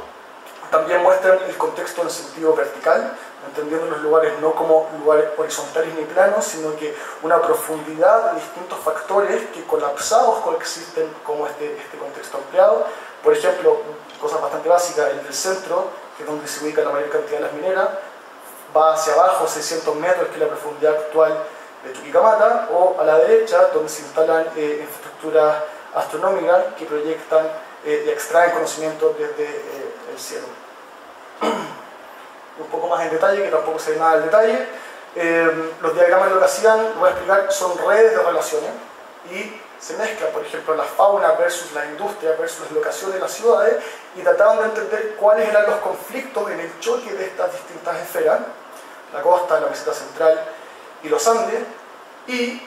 también muestran el contexto en sentido vertical, entendiendo los lugares no como lugares horizontales ni planos, sino que una profundidad de distintos factores que colapsados coexisten como este contexto ampliado. Por ejemplo, cosas bastante básicas, el del centro, que es donde se ubica la mayor cantidad de las mineras, va hacia abajo 600 metros, que es la profundidad actual de Chuquicamata, o a la derecha, donde se instalan infraestructuras astronómicas que proyectan y extraen conocimiento desde el cielo. Un poco más en detalle, que tampoco se ve nada en detalle. Los diagramas lo que hacían, lo voy a explicar, son redes de relaciones y se mezclan, por ejemplo, la fauna versus la industria versus las locaciones de las ciudades, y trataban de entender cuáles eran los conflictos en el choque de estas distintas esferas, la costa, la meseta central y los Andes, y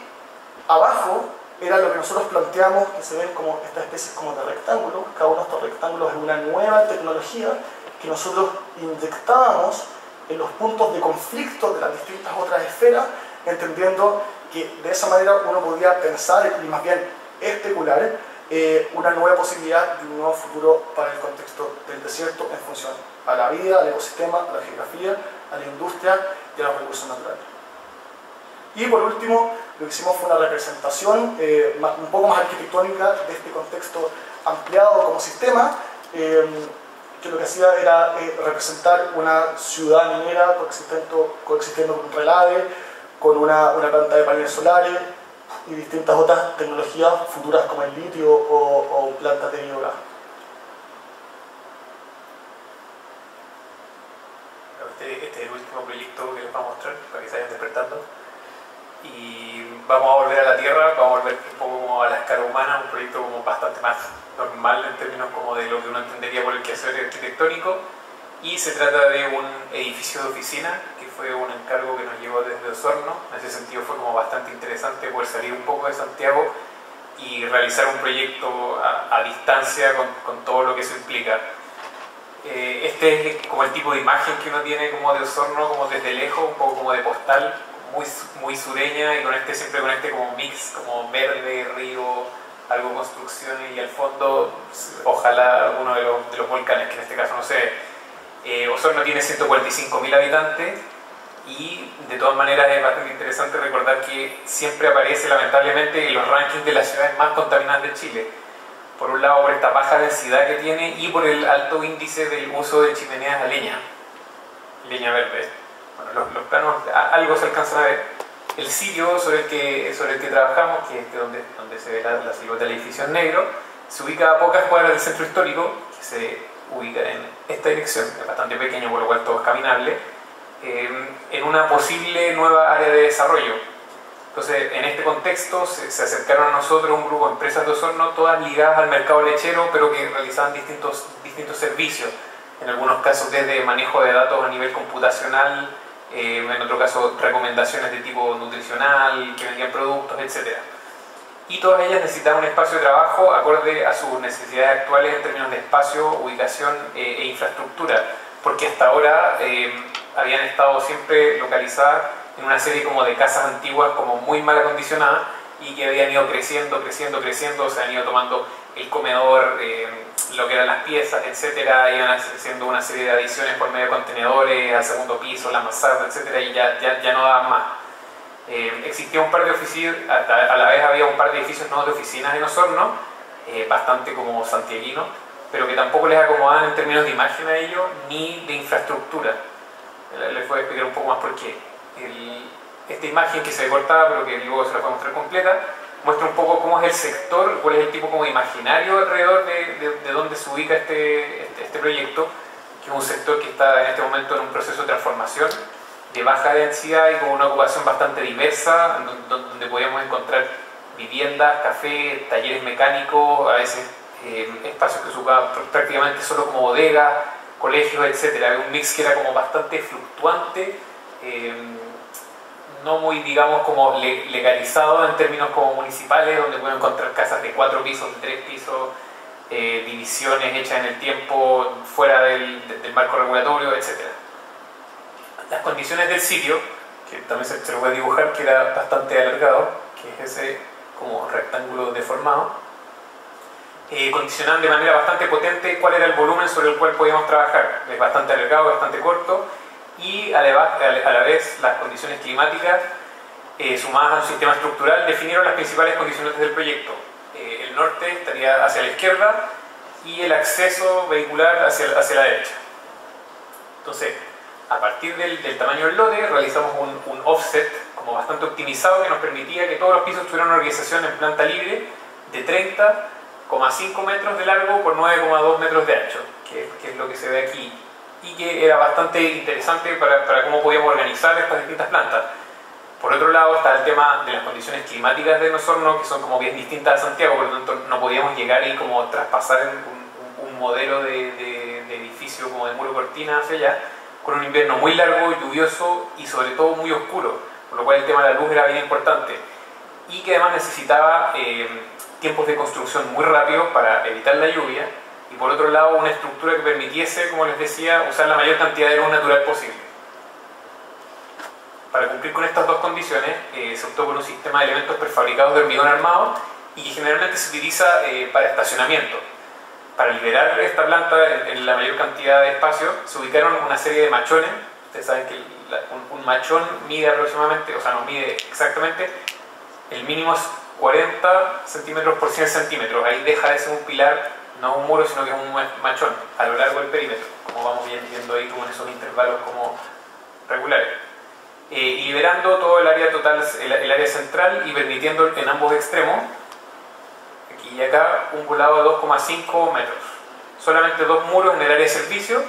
abajo era lo que nosotros planteamos, que se ven como estas especies como de rectángulos. Cada uno de estos rectángulos es una nueva tecnología que nosotros inyectábamos en los puntos de conflicto de las distintas otras esferas, entendiendo que de esa manera uno podía pensar y más bien especular una nueva posibilidad de un nuevo futuro para el contexto del desierto en función a la vida, al ecosistema, a la geografía, a la industria y a los recursos naturales. Y por último, lo que hicimos fue una representación un poco más arquitectónica de este contexto ampliado como sistema, que lo que hacía era representar una ciudad minera coexistiendo con un relave, con una planta de paneles solares y distintas otras tecnologías futuras como el litio o plantas de biogás. Este es el último proyecto que les voy a mostrar para que se vayan despertando. Y vamos a volver a la Tierra, vamos a volver un poco como a la escala humana, un proyecto como bastante más normal en términos como de lo que uno entendería por el quehacer arquitectónico. Y se trata de un edificio de oficina, que fue un encargo que nos llegó desde Osorno. En ese sentido fue como bastante interesante poder salir un poco de Santiago y realizar un proyecto a distancia con todo lo que eso implica. Este es como el tipo de imagen que uno tiene como de Osorno, como desde lejos, un poco como de postal, muy sureña, y siempre con este como mix, como verde, río, algo construcciones, y al fondo ojalá alguno de los volcanes, que en este caso no sé. Osorno tiene 145.000 habitantes y de todas maneras es bastante interesante recordar que siempre aparece lamentablemente en los rankings de las ciudades más contaminadas de Chile. Por un lado por esta baja densidad que tiene y por el alto índice del uso de chimeneas a leña verde. Bueno, los planos algo se alcanzan a ver. El sitio sobre el que trabajamos, que es donde se ve la silueta del edificio en negro, se ubica a pocas cuadras del centro histórico, que se ubica en esta dirección, es bastante pequeño, por lo cual todo es caminable, en una posible nueva área de desarrollo. Entonces, en este contexto se acercaron a nosotros un grupo de empresas de Osorno, todas ligadas al mercado lechero, pero que realizaban distintos servicios. En algunos casos desde manejo de datos a nivel computacional, en otro caso recomendaciones de tipo nutricional, que vendían productos, etc. Y todas ellas necesitaban un espacio de trabajo acorde a sus necesidades actuales en términos de espacio, ubicación e infraestructura, porque hasta ahora habían estado siempre localizadas en una serie como de casas antiguas como muy mal acondicionadas y que habían ido creciendo, se han ido tomando el comedor, lo que eran las piezas, etcétera, iban haciendo una serie de adiciones por medio de contenedores al segundo piso, la mansarda, etcétera, y ya no daban más. Existía un par de oficinas, a la vez había un par de edificios nuevos de oficinas en Osorno, bastante como santiaguino, pero que tampoco les acomodaban en términos de imagen a ellos ni de infraestructura. Les voy a explicar un poco más por qué. Esta imagen que se ve cortada, pero que luego se la voy a mostrar completa, muestra un poco cómo es el sector, cuál es el tipo como imaginario alrededor de dónde se ubica este proyecto, que es un sector que está en este momento en un proceso de transformación de baja densidad y con una ocupación bastante diversa, donde podíamos encontrar viviendas, cafés, talleres mecánicos, a veces espacios que se ocupaban prácticamente solo como bodegas, colegios, etc. Había un mix que era como bastante fluctuante, no muy, digamos, como legalizado en términos como municipales, donde pueden encontrar casas de 4 pisos, de 3 pisos, divisiones hechas en el tiempo, fuera del marco regulatorio, etc. Las condiciones del sitio, que también se lo voy a dibujar, que era bastante alargado, que es ese como rectángulo deformado, condicionaban de manera bastante potente cuál era el volumen sobre el cual podíamos trabajar. Es bastante alargado, bastante corto, y a la vez las condiciones climáticas sumadas a un sistema estructural definieron las principales condiciones del proyecto. El norte estaría hacia la izquierda y el acceso vehicular hacia la derecha. Entonces, a partir del tamaño del lote realizamos un offset como bastante optimizado que nos permitía que todos los pisos tuvieran una organización en planta libre de 30,5 metros de largo por 9,2 metros de ancho, que es lo que se ve aquí, y que era bastante interesante para cómo podíamos organizar estas distintas plantas. Por otro lado está el tema de las condiciones climáticas de Osorno, que son como bien distintas a Santiago, por lo tanto no podíamos llegar y como traspasar un modelo de edificio como de muro cortina hacia allá, con un invierno muy largo, lluvioso y sobre todo muy oscuro, por lo cual el tema de la luz era bien importante, y que además necesitaba tiempos de construcción muy rápidos para evitar la lluvia, y por otro lado una estructura que permitiese, como les decía, usar la mayor cantidad de luz natural posible. Para cumplir con estas dos condiciones se optó por un sistema de elementos prefabricados de hormigón armado y que generalmente se utiliza para estacionamiento. Para liberar esta planta en la mayor cantidad de espacio se ubicaron una serie de machones. Ustedes saben que un machón mide aproximadamente, o sea no mide exactamente, el mínimo es 40 centímetros por 100 centímetros. Ahí deja de ser un pilar, no un muro, sino que es un machón a lo largo del perímetro, como vamos viendo ahí como en esos intervalos como regulares. Y liberando todo el área total, el área central, y permitiendo en ambos extremos, aquí y acá, un volado de 2,5 metros. Solamente dos muros en el área de servicio,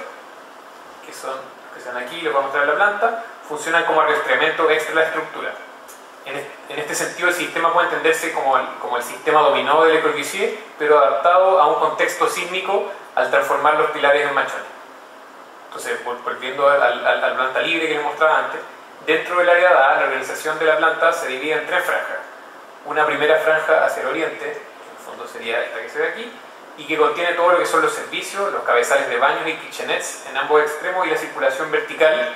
que están aquí, les voy a mostrar la planta, funcionan como arrastramiento extra de la estructura. En este sentido, el sistema puede entenderse como el sistema dominó de Le Corbusier, pero adaptado a un contexto sísmico al transformar los pilares en machones. Entonces, volviendo a la planta libre que les mostraba antes, dentro del área dada, la organización de la planta se divide en 3 franjas. Una primera franja hacia el oriente, que en el fondo sería esta que se ve aquí, y que contiene todo lo que son los servicios, los cabezales de baños y kitchenettes en ambos extremos y la circulación vertical,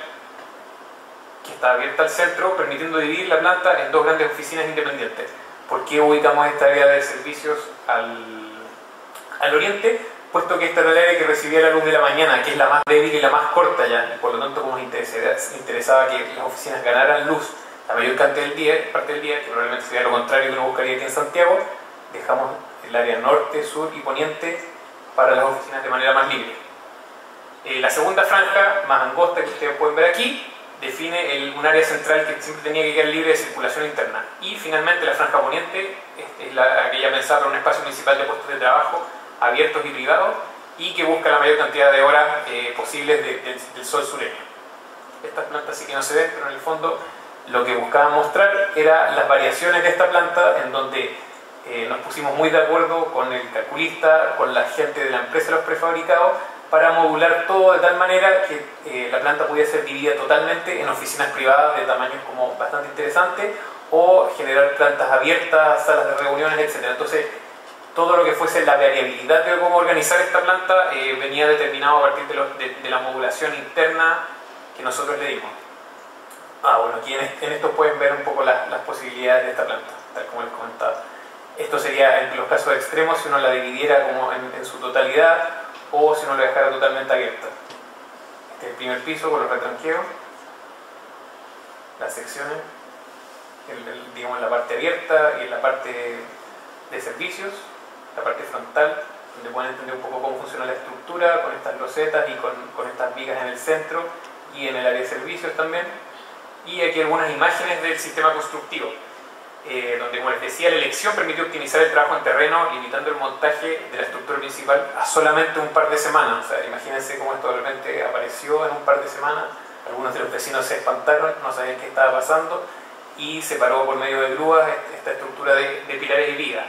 que está abierta al centro, permitiendo dividir la planta en 2 grandes oficinas independientes. ¿Por qué ubicamos esta área de servicios al oriente? Puesto que esta era el área que recibía la luz de la mañana, que es la más débil y la más corta ya, por lo tanto como nos interesaba que las oficinas ganaran luz la mayor parte del día, que probablemente sería lo contrario que uno buscaría aquí en Santiago, dejamos el área norte, sur y poniente para las oficinas de manera más libre. La segunda franja, más angosta, que ustedes pueden ver aquí, define un área central que siempre tenía que quedar libre de circulación interna. Y finalmente la franja poniente es aquella pensada para un espacio principal de puestos de trabajo abiertos y privados, y que busca la mayor cantidad de horas posibles del sol sureño. Estas plantas sí que no se ven, pero en el fondo lo que buscaba mostrar era las variaciones de esta planta, en donde nos pusimos muy de acuerdo con el calculista, con la gente de la empresa de los prefabricados, para modular todo de tal manera que la planta pudiera ser dividida totalmente en oficinas privadas de tamaños como bastante interesantes, o generar plantas abiertas, salas de reuniones, etc. Entonces, todo lo que fuese la variabilidad de cómo organizar esta planta venía determinado a partir de la modulación interna que nosotros le dimos. Bueno, aquí en esto pueden ver un poco las posibilidades de esta planta, tal como les comentaba. Esto sería en los casos extremos si uno la dividiera como en su totalidad o si uno la dejara totalmente abierta. Este es el primer piso con los retranqueos, las secciones, digamos en la parte abierta y en la parte de servicios, la parte frontal, donde pueden entender un poco cómo funciona la estructura, con estas losetas y con estas vigas en el centro y en el área de servicios también. Y aquí algunas imágenes del sistema constructivo, donde, como les decía, la elección permitió optimizar el trabajo en terreno, limitando el montaje de la estructura principal a solamente un par de semanas. O sea, imagínense cómo esto de repente apareció en un par de semanas. Algunos de los vecinos se espantaron, no sabían qué estaba pasando, y se paró por medio de grúas esta estructura de pilares y vigas.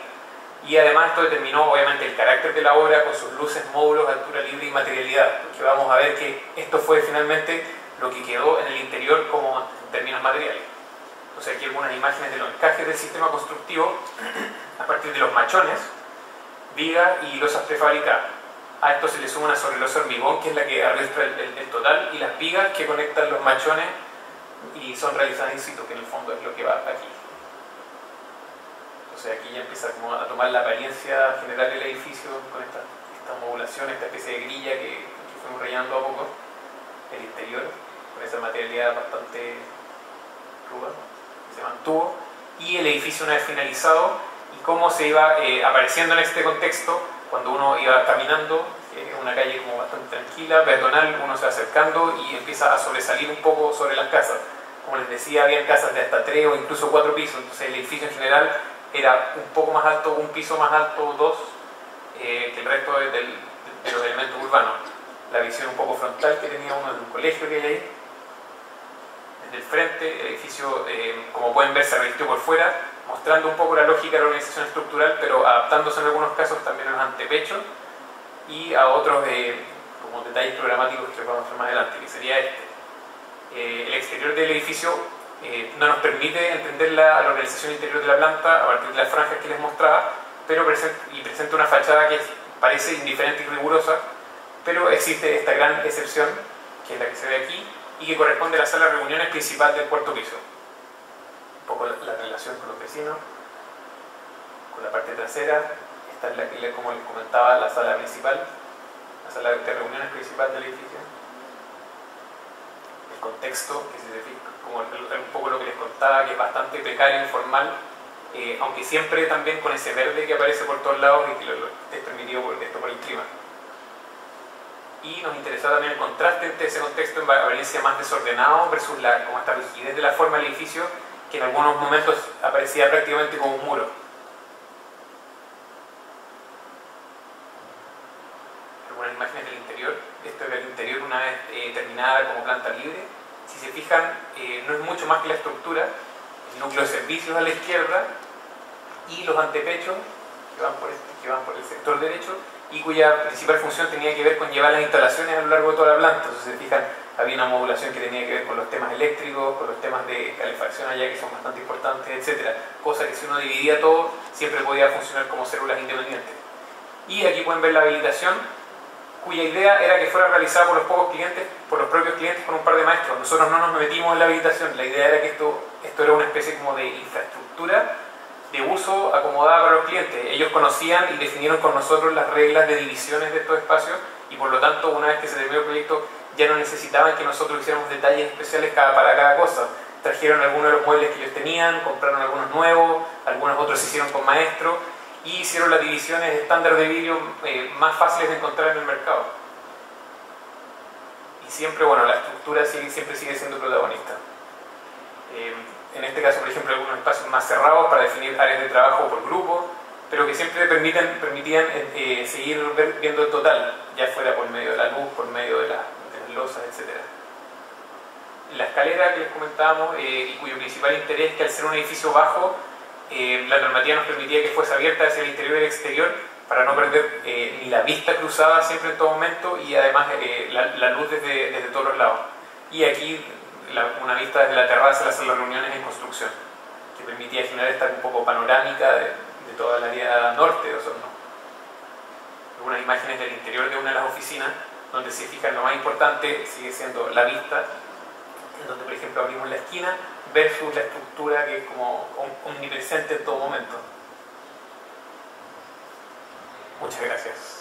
Y además esto determinó obviamente el carácter de la obra con sus luces, módulos, altura libre y materialidad, porque vamos a ver que esto fue finalmente lo que quedó en el interior como en términos materiales. Entonces aquí algunas imágenes de los encajes del sistema constructivo a partir de los machones, viga y losas prefabricadas. A esto se le suma una sobrelosa hormigón, que es la que arrastra el total, y las vigas que conectan los machones y son realizadas in situ, que en el fondo es lo que va aquí. Entonces aquí ya empieza como a tomar la apariencia general del edificio con esta modulación, esta especie de grilla que fuimos rellenando a poco, el interior, con esa materialidad bastante cruda, que se mantuvo, y el edificio una vez finalizado, y cómo se iba apareciendo en este contexto cuando uno iba caminando, una calle como bastante tranquila, peatonal, uno se va acercando y empieza a sobresalir un poco sobre las casas. Como les decía, había casas de hasta 3 o incluso 4 pisos, entonces el edificio en general era un poco más alto, un piso más alto, 2, que el resto de los elementos urbanos. La visión un poco frontal que tenía uno de un colegio que hay ahí. Desde el frente, el edificio, como pueden ver, se revistió por fuera, mostrando un poco la lógica de la organización estructural, pero adaptándose en algunos casos también a los antepechos y a otros como detalles programáticos que vamos a ver más adelante, que sería este. El exterior del edificio no nos permite entender la organización interior de la planta a partir de las franjas que les mostraba, pero presenta una fachada que parece indiferente y rigurosa, pero existe esta gran excepción, que es la que se ve aquí, y que corresponde a la sala de reuniones principal del cuarto piso. Un poco la relación con los vecinos, con la parte trasera. Esta es, como les comentaba, la sala principal, la sala de reuniones principal del edificio. El contexto, que se fija, como un poco lo que les contaba, que es bastante precario, informal, aunque siempre también con ese verde que aparece por todos lados y que es permitido por el clima. Y nos interesaba también el contraste entre ese contexto en apariencia más desordenado versus como esta rigidez de la forma del edificio, que en algunos momentos aparecía prácticamente como un muro. Algunas imágenes del interior. Esto era el interior una vez terminada como planta libre. Si se fijan, no es mucho más que la estructura, el núcleo de servicios a la izquierda y los antepechos que van por el sector derecho, y cuya principal función tenía que ver con llevar las instalaciones a lo largo de toda la planta. Entonces, si se fijan, había una modulación que tenía que ver con los temas eléctricos, con los temas de calefacción allá, que son bastante importantes, etc. Cosa que si uno dividía todo, siempre podía funcionar como células independientes. Y aquí pueden ver la habilitación, cuya idea era que fuera realizada por los propios clientes con un par de maestros. Nosotros no nos metimos en la habilitación, la idea era que esto era una especie como de infraestructura de uso acomodada para los clientes. Ellos conocían y definieron con nosotros las reglas de divisiones de estos espacios, y por lo tanto, una vez que se terminó el proyecto, ya no necesitaban que nosotros hiciéramos detalles especiales para cada cosa. Trajeron algunos de los muebles que ellos tenían, compraron algunos nuevos, algunos otros se hicieron con maestros, y hicieron las divisiones estándar de vidrio más fáciles de encontrar en el mercado. Y siempre, bueno, la estructura siempre sigue siendo protagonista. En este caso, por ejemplo, algunos espacios más cerrados para definir áreas de trabajo por grupo, pero que siempre permitían seguir viendo el total, ya fuera por medio de la luz, por medio de las losas, etc. La escalera que les comentábamos, y cuyo principal interés es que al ser un edificio bajo, la normativa nos permitía que fuese abierta hacia el interior y el exterior para no perder ni la vista cruzada siempre en todo momento, y además la luz desde todos los lados. Y aquí una vista desde la terraza de la sala de reuniones en construcción, que permitía generar esta un poco panorámica de toda el área norte de Osorno. Algunas imágenes del interior de una de las oficinas, donde se fijan lo más importante sigue siendo la vista, en donde por ejemplo abrimos la esquina versus la estructura que es como omnipresente en todo momento. Muchas gracias.